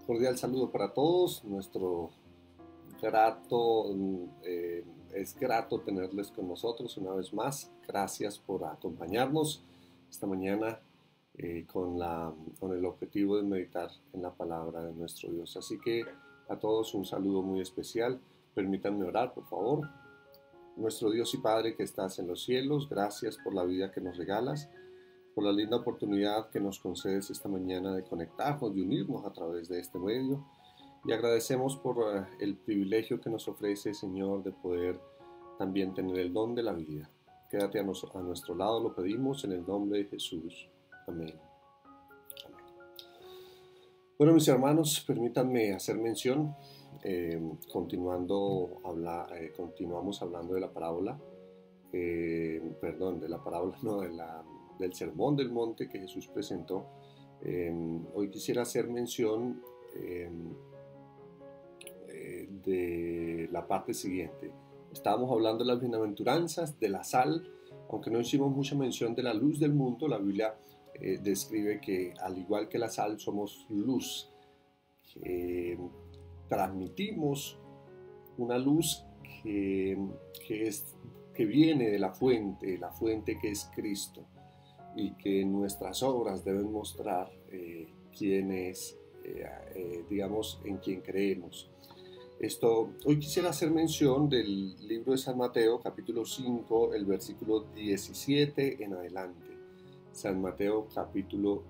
cordial saludo para todos. Es grato tenerles con nosotros una vez más. Gracias por acompañarnos esta mañana con el objetivo de meditar en la palabra de nuestro Dios. Así que a todos un saludo muy especial. Permítanme orar, por favor. Nuestro Dios y Padre que estás en los cielos, gracias por la vida que nos regalas, por la linda oportunidad que nos concedes esta mañana de conectarnos, de unirnos a través de este medio. Y agradecemos por el privilegio que nos ofrece, Señor, de poder también tener el don de la vida. Quédate a nuestro lado, lo pedimos en el nombre de Jesús. Amén. Amén. Bueno, mis hermanos, permítanme hacer mención. Continuamos hablando de la parábola, del sermón del monte que Jesús presentó. Hoy quisiera hacer mención de la parte siguiente. Estábamos hablando de las bienaventuranzas, de la sal, aunque no hicimos mucha mención de la luz del mundo. La Biblia describe que al igual que la sal somos luz, que transmitimos una luz que viene de la fuente que es Cristo, y que nuestras obras deben mostrar quién es, en quién creemos. Hoy quisiera hacer mención del libro de San Mateo, capítulo 5, el versículo 17 en adelante. San Mateo, capítulo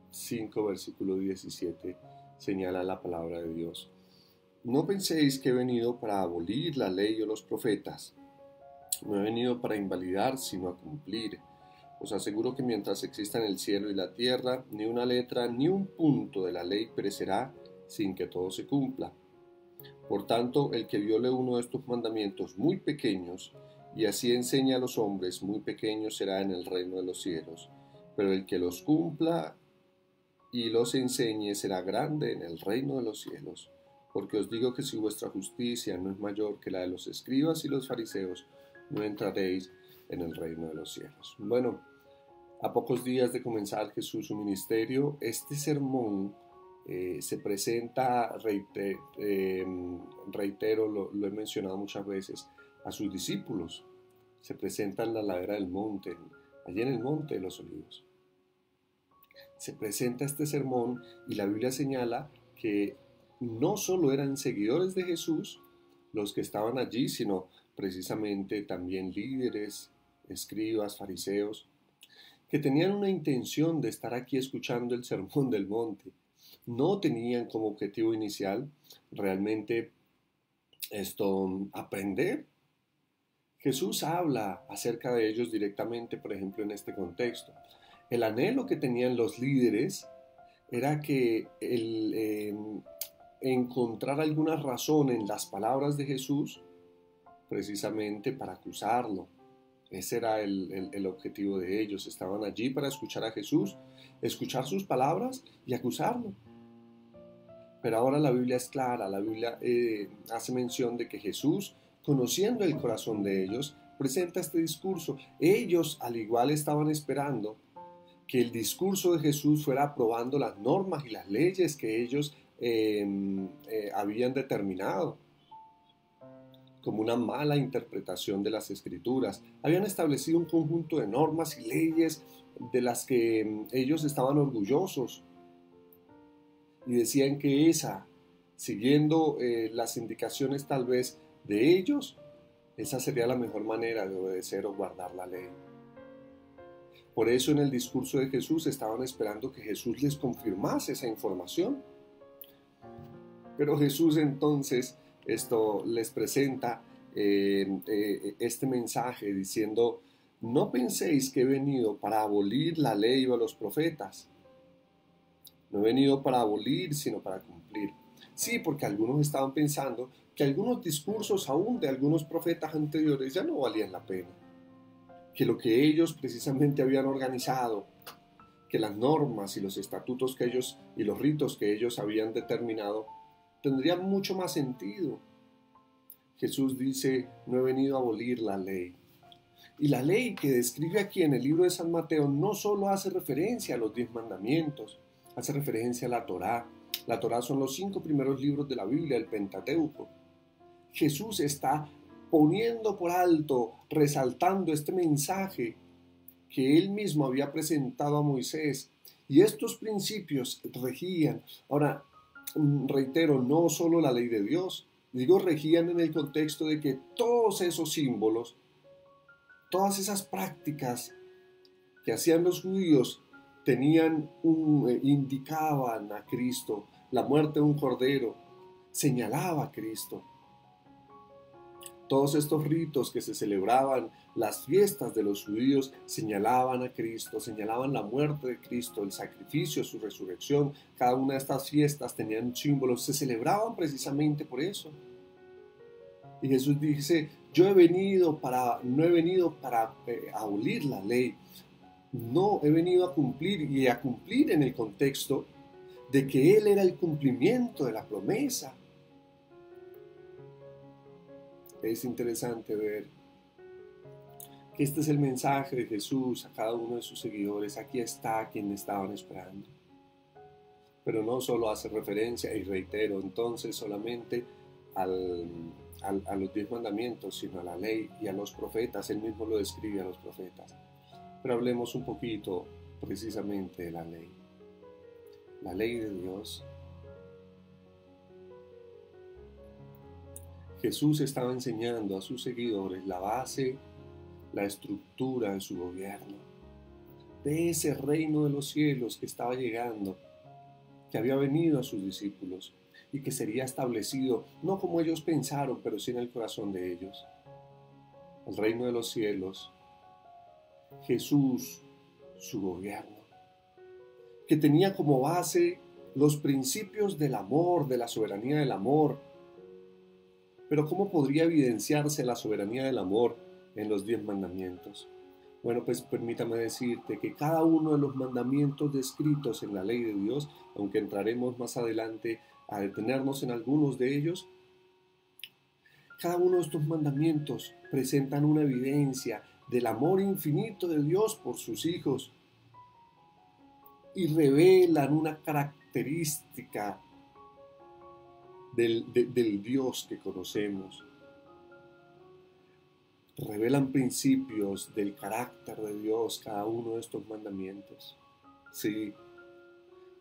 5, versículo 17, señala la palabra de Dios. No penséis que he venido para abolir la ley o los profetas. No he venido para invalidar, sino a cumplir. Os aseguro que mientras existan el cielo y la tierra, ni una letra ni un punto de la ley perecerá sin que todo se cumpla. Por tanto, el que viole uno de estos mandamientos muy pequeños, y así enseña a los hombres, muy pequeño será en el reino de los cielos. Pero el que los cumpla y los enseñe será grande en el reino de los cielos. Porque os digo que si vuestra justicia no es mayor que la de los escribas y los fariseos, no entraréis en el reino de los cielos. Bueno, a pocos días de comenzar Jesús su ministerio, este sermón se presenta, reitero, lo he mencionado muchas veces, a sus discípulos. Se presenta en la ladera del monte, allí en el monte de los olivos. Se presenta este sermón y la Biblia señala que no solo eran seguidores de Jesús los que estaban allí, sino precisamente también líderes, escribas, fariseos, que tenían una intención de estar aquí escuchando el sermón del monte. No tenían como objetivo inicial realmente aprender. Jesús habla acerca de ellos directamente, por ejemplo, en este contexto. El anhelo que tenían los líderes era que encontrar alguna razón en las palabras de Jesús, precisamente para acusarlo. Ese era el objetivo de ellos. Estaban allí para escuchar a Jesús, escuchar sus palabras y acusarlo. Pero ahora la Biblia es clara. La Biblia hace mención de que Jesús, conociendo el corazón de ellos, presenta este discurso. Ellos, al igual, estaban esperando que el discurso de Jesús fuera aprobando las normas y las leyes que ellos habían determinado como una mala interpretación de las Escrituras. Habían establecido un conjunto de normas y leyes de las que ellos estaban orgullosos y decían que siguiendo las indicaciones tal vez de ellos, esa sería la mejor manera de obedecer o guardar la ley. Por eso en el discurso de Jesús estaban esperando que Jesús les confirmase esa información. Pero Jesús entonces les presenta este mensaje diciendo: no penséis que he venido para abolir la ley o los profetas. No he venido para abolir, sino para cumplir. Sí, porque algunos estaban pensando que algunos discursos aún de algunos profetas anteriores ya no valían la pena. Que lo que ellos precisamente habían organizado, que las normas y los estatutos que ellos y los ritos que ellos habían determinado tendrían mucho más sentido. Jesús dice: no he venido a abolir la ley. Y la ley que describe aquí en el libro de San Mateo no solo hace referencia a los 10 mandamientos, hace referencia a la Torá, La Torá son los 5 primeros libros de la Biblia, el Pentateuco. Jesús está poniendo por alto, resaltando este mensaje que él mismo había presentado a Moisés. Y estos principios regían. Ahora, reitero, no solo la ley de Dios, digo regían en el contexto de que todos esos símbolos, todas esas prácticas que hacían los judíos indicaban a Cristo. La muerte de un cordero señalaba a Cristo. Todos estos ritos que se celebraban, las fiestas de los judíos, señalaban a Cristo, señalaban la muerte de Cristo, el sacrificio, su resurrección. Cada una de estas fiestas tenían símbolos, se celebraban precisamente por eso. Y Jesús dice, no he venido para abolir la ley, no, he venido a cumplir, y a cumplir en el contexto de que Él era el cumplimiento de la promesa. Es interesante ver que este es el mensaje de Jesús a cada uno de sus seguidores. Aquí está quien estaban esperando. Pero no solo hace referencia, y reitero, entonces solamente a los 10 mandamientos, sino a la ley y a los profetas. Él mismo lo describe a los profetas. Pero hablemos un poquito precisamente de la ley. La ley de Dios. Jesús estaba enseñando a sus seguidores la base, la estructura de su gobierno, de ese reino de los cielos que estaba llegando, que había venido a sus discípulos y que sería establecido, no como ellos pensaron, pero sí en el corazón de ellos. El reino de los cielos, Jesús, su gobierno, que tenía como base los principios del amor, de la soberanía del amor. Pero ¿cómo podría evidenciarse la soberanía del amor en los 10 mandamientos? Bueno, pues permítame decirte que cada uno de los mandamientos descritos en la ley de Dios, aunque entraremos más adelante a detenernos en algunos de ellos, cada uno de estos mandamientos presentan una evidencia del amor infinito de Dios por sus hijos y revelan una característica del Dios que conocemos. Revelan principios del carácter de Dios cada uno de estos mandamientos. Sí,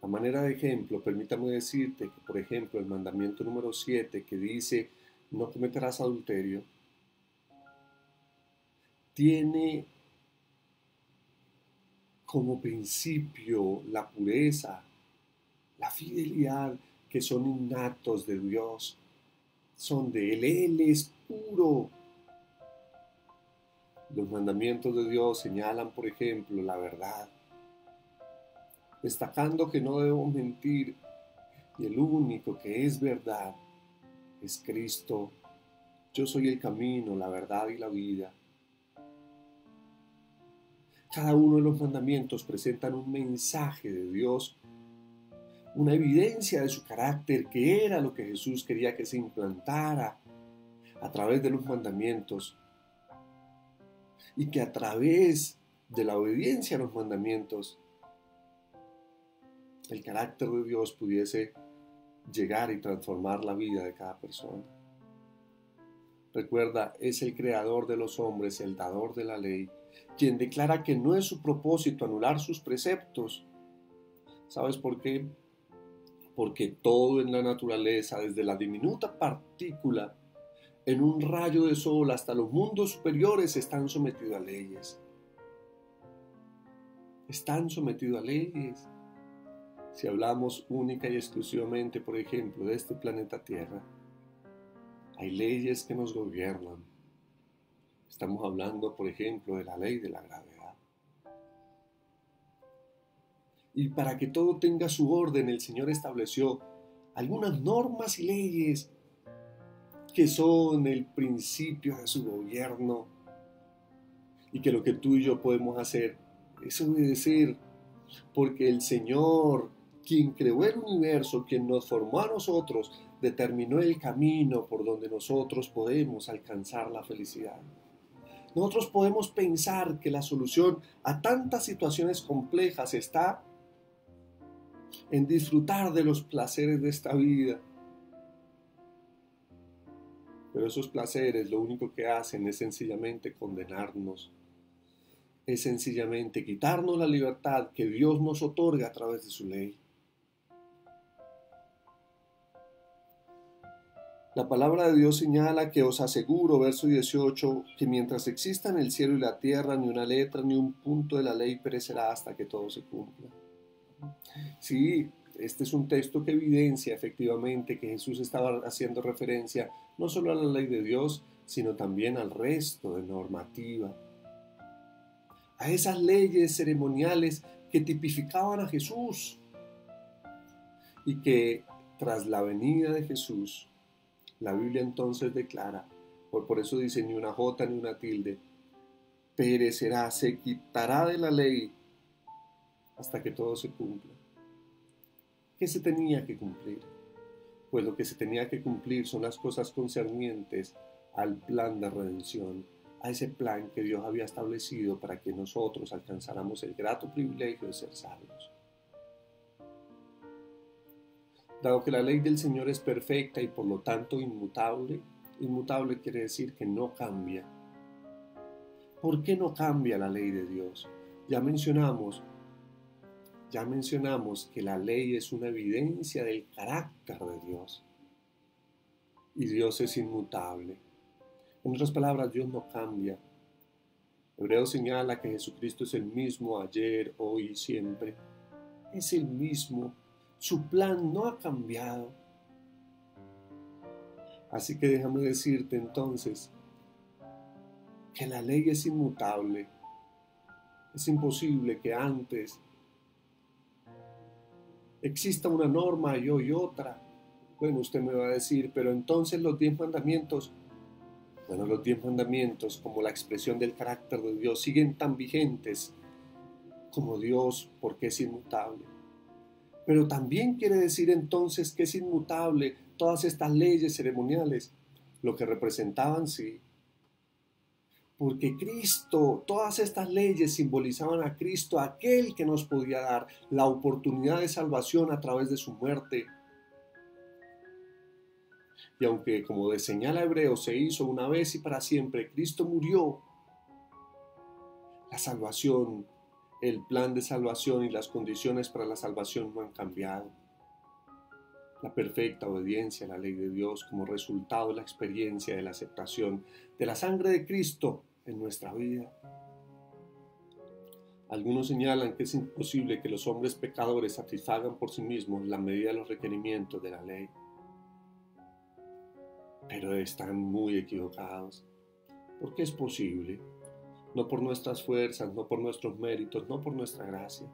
a manera de ejemplo, permítame decirte que, por ejemplo, el mandamiento número 7 que dice no cometerás adulterio, tiene como principio la pureza, la fidelidad, que son innatos de Dios, son de Él. Él es puro. Los mandamientos de Dios señalan, por ejemplo, la verdad, destacando que no debemos mentir, y el único que es verdad es Cristo. Yo soy el camino, la verdad y la vida. Cada uno de los mandamientos presentan un mensaje de Dios, una evidencia de su carácter, que era lo que Jesús quería que se implantara a través de los mandamientos, y que a través de la obediencia a los mandamientos el carácter de Dios pudiese llegar y transformar la vida de cada persona. Recuerda, es el creador de los hombres, el dador de la ley, quien declara que no es su propósito anular sus preceptos. ¿Sabes por qué? Porque todo en la naturaleza, desde la diminuta partícula en un rayo de sol hasta los mundos superiores, están sometidos a leyes. Están sometidos a leyes. Si hablamos única y exclusivamente, por ejemplo, de este planeta Tierra, hay leyes que nos gobiernan. Estamos hablando, por ejemplo, de la ley de la gravedad. Y para que todo tenga su orden, el Señor estableció algunas normas y leyes que son el principio de su gobierno, y que lo que tú y yo podemos hacer es obedecer, porque el Señor, quien creó el universo, quien nos formó a nosotros, determinó el camino por donde nosotros podemos alcanzar la felicidad. Nosotros podemos pensar que la solución a tantas situaciones complejas está en disfrutar de los placeres de esta vida. Pero esos placeres lo único que hacen es sencillamente condenarnos, es sencillamente quitarnos la libertad que Dios nos otorga a través de su ley. La palabra de Dios señala que os aseguro, verso 18, que mientras existan el cielo y la tierra, ni una letra ni un punto de la ley perecerá hasta que todo se cumpla. Sí, este es un texto que evidencia efectivamente que Jesús estaba haciendo referencia no solo a la ley de Dios, sino también al resto de normativa, a esas leyes ceremoniales que tipificaban a Jesús y que tras la venida de Jesús, la Biblia entonces declara, por eso dice ni una jota ni una tilde, perecerá, se quitará de la ley hasta que todo se cumpla. ¿Qué se tenía que cumplir? Pues lo que se tenía que cumplir son las cosas concernientes al plan de redención, a ese plan que Dios había establecido para que nosotros alcanzáramos el grato privilegio de ser salvos. Dado que la ley del Señor es perfecta y por lo tanto inmutable, inmutable quiere decir que no cambia. ¿Por qué no cambia la ley de Dios? Ya mencionamos que la ley es una evidencia del carácter de Dios y Dios es inmutable. En otras palabras, Dios no cambia. Hebreo señala que Jesucristo es el mismo ayer, hoy y siempre. Es el mismo. Su plan no ha cambiado. Así que déjame decirte entonces que la ley es inmutable. Es imposible que antes exista una norma y hoy otra. Bueno, usted me va a decir, pero entonces los 10 mandamientos, los 10 mandamientos como la expresión del carácter de Dios siguen tan vigentes como Dios porque es inmutable. Pero también quiere decir entonces que es inmutable todas estas leyes ceremoniales, lo que representaban, sí. Porque Cristo, todas estas leyes simbolizaban a Cristo, aquel que nos podía dar la oportunidad de salvación a través de su muerte. Y aunque, como de señala Hebreo, se hizo una vez y para siempre, Cristo murió, la salvación, el plan de salvación y las condiciones para la salvación no han cambiado. La perfecta obediencia a la ley de Dios como resultado de la experiencia de la aceptación de la sangre de Cristo en nuestra vida. Algunos señalan que es imposible que los hombres pecadores satisfagan por sí mismos la medida de los requerimientos de la ley. Pero están muy equivocados. ¿Por qué es posible? No por nuestras fuerzas, no por nuestros méritos, no por nuestra gracia.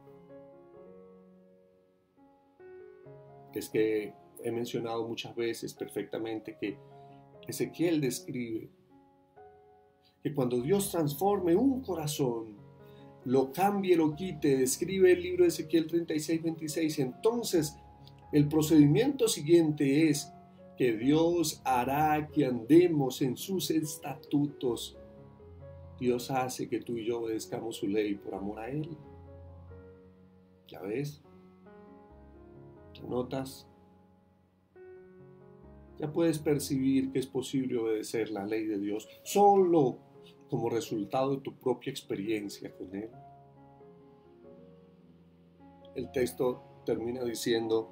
Es que he mencionado muchas veces perfectamente que Ezequiel describe que cuando Dios transforme un corazón, lo cambie, lo quite, describe el libro de Ezequiel 36:26, entonces el procedimiento siguiente es que Dios hará que andemos en sus estatutos. Dios hace que tú y yo obedezcamos su ley por amor a Él. ¿Ya ves? ¿Te notas? Ya puedes percibir que es posible obedecer la ley de Dios solo como resultado de tu propia experiencia con Él. El texto termina diciendo,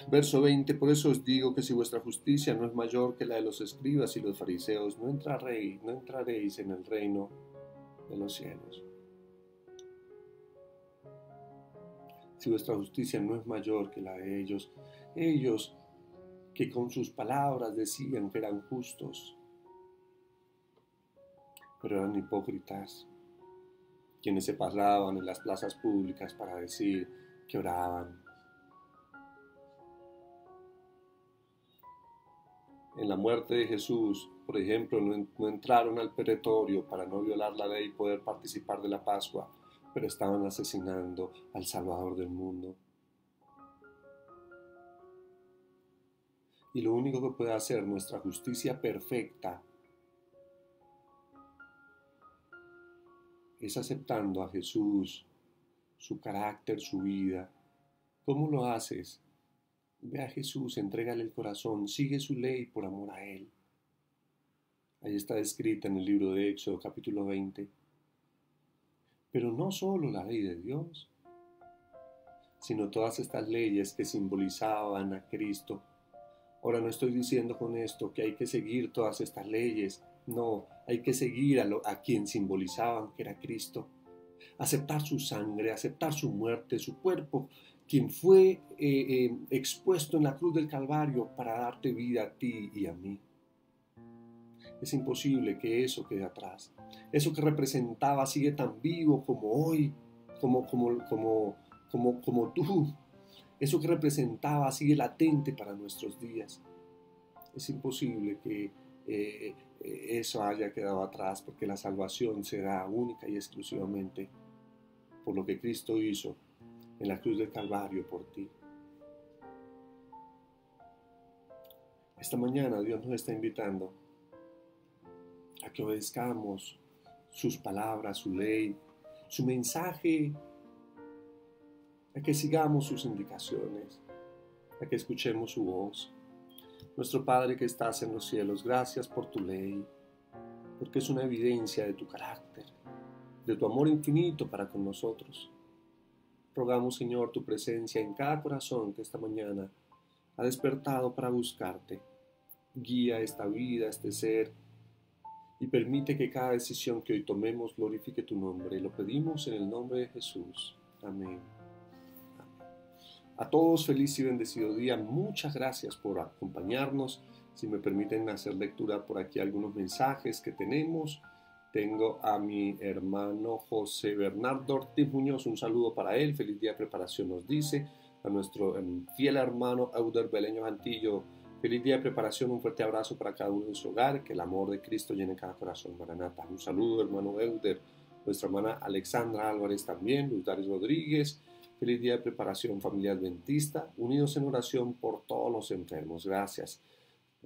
verso 20, por eso os digo que si vuestra justicia no es mayor que la de los escribas y los fariseos, no entraréis en el reino de los cielos. Si vuestra justicia no es mayor que la de ellos que con sus palabras decían que eran justos, pero eran hipócritas, quienes se paraban en las plazas públicas para decir que oraban. En la muerte de Jesús, por ejemplo, no entraron al pretorio para no violar la ley y poder participar de la Pascua, pero estaban asesinando al Salvador del mundo. Y lo único que puede hacer nuestra justicia perfecta es aceptando a Jesús, su carácter, su vida. ¿Cómo lo haces? Ve a Jesús, entrégale el corazón, sigue su ley por amor a Él. Ahí está escrita en el libro de Éxodo, capítulo 20. Pero no solo la ley de Dios, sino todas estas leyes que simbolizaban a Cristo. Ahora no estoy diciendo con esto que hay que seguir todas estas leyes, no, hay que seguir a quien simbolizaban, que era Cristo. Aceptar su sangre, aceptar su muerte, su cuerpo, quien fue expuesto en la cruz del Calvario para darte vida a ti y a mí. Es imposible que eso quede atrás. Eso que representaba sigue tan vivo como hoy, como tú. Eso que representaba sigue latente para nuestros días. Es imposible que eso haya quedado atrás, porque la salvación será única y exclusivamente por lo que Cristo hizo en la cruz del Calvario por ti. Esta mañana Dios nos está invitando a que obedezcamos sus palabras, su ley, su mensaje, a que sigamos sus indicaciones, a que escuchemos su voz. Nuestro Padre que estás en los cielos, gracias por tu ley, porque es una evidencia de tu carácter, de tu amor infinito para con nosotros. Rogamos, Señor, tu presencia en cada corazón que esta mañana ha despertado para buscarte. Guía esta vida, este ser, y permite que cada decisión que hoy tomemos glorifique tu nombre. Lo pedimos en el nombre de Jesús. Amén. A todos, feliz y bendecido día. Muchas gracias por acompañarnos. Si me permiten hacer lectura por aquí algunos mensajes que tenemos. Tengo a mi hermano José Bernardo Ortiz Muñoz, un saludo para él, feliz día de preparación nos dice. A nuestro fiel hermano Euder Beleño Antillo, feliz día de preparación, un fuerte abrazo para cada uno en su hogar, que el amor de Cristo llene cada corazón. Maranata, un saludo hermano Euder. Nuestra hermana Alexandra Álvarez también, Luz Daris Rodríguez, feliz día de preparación familia adventista, unidos en oración por todos los enfermos, gracias.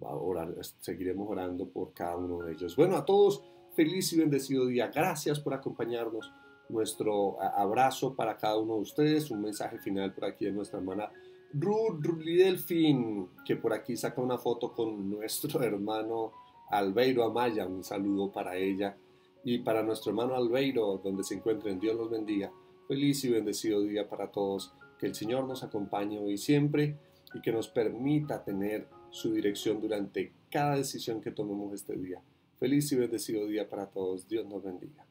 Ahora seguiremos orando por cada uno de ellos. Bueno, a todos, feliz y bendecido día. Gracias por acompañarnos. Nuestro abrazo para cada uno de ustedes. Un mensaje final por aquí de nuestra hermana Ruth Lidelfin, que por aquí saca una foto con nuestro hermano Albeiro Amaya. Un saludo para ella y para nuestro hermano Albeiro, donde se encuentren. Dios los bendiga. Feliz y bendecido día para todos. Que el Señor nos acompañe hoy y siempre y que nos permita tener su dirección durante cada decisión que tomemos este día. Feliz y bendecido día para todos. Dios nos bendiga.